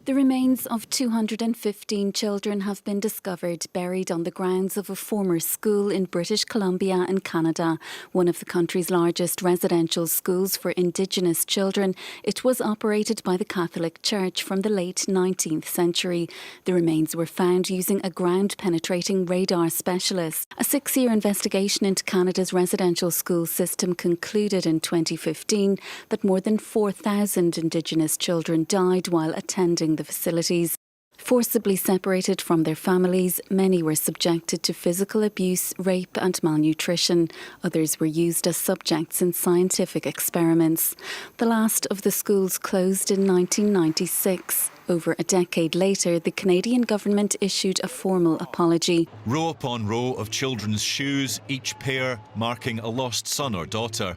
The remains of 215 children have been discovered buried on the grounds of a former school in British Columbia in Canada, one of the country's largest residential schools for Indigenous children. It was operated by the Catholic Church from the late 19th century. The remains were found using a ground-penetrating radar specialist. A 6-year investigation into Canada's residential school system concluded in 2015 that more than 4,000 Indigenous children died while attending the facilities. Forcibly separated from their families, many were subjected to physical abuse, rape and malnutrition. Others were used as subjects in scientific experiments. The last of the schools closed in 1996. Over a decade later, the Canadian government issued a formal apology. Row upon row of children's shoes, each pair marking a lost son or daughter.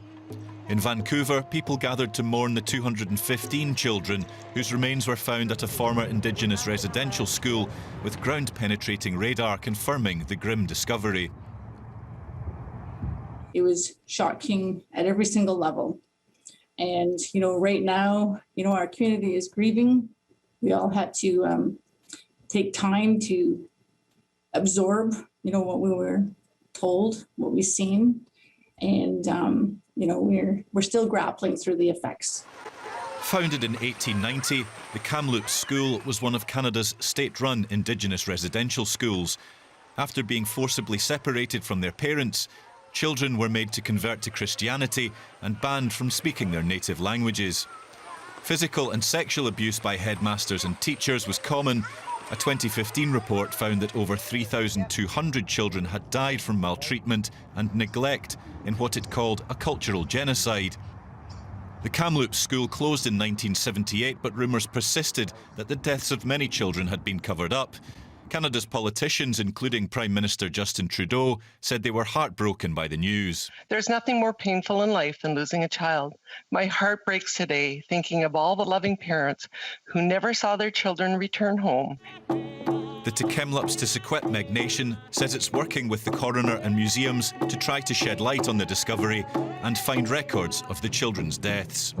In Vancouver, people gathered to mourn the 215 children whose remains were found at a former Indigenous residential school, with ground-penetrating radar confirming the grim discovery. It was shocking at every single level. And, right now, our community is grieving. We all had to take time to absorb, what we were told, what we've seen. And, we're still grappling through the effects. Founded in 1890, the Kamloops School was one of Canada's state-run Indigenous residential schools. After being forcibly separated from their parents, children were made to convert to Christianity and banned from speaking their native languages. Physical and sexual abuse by headmasters and teachers was common. A 2015 report found that over 3,200 children had died from maltreatment and neglect in what it called a cultural genocide. The Kamloops School closed in 1978, but rumours persisted that the deaths of many children had been covered up. Canada's politicians, including Prime Minister Justin Trudeau, said they were heartbroken by the news. There's nothing more painful in life than losing a child. My heart breaks today thinking of all the loving parents who never saw their children return home. The Tk'emlups to Secwepemc Nation says it's working with the coroner and museums to try to shed light on the discovery and find records of the children's deaths.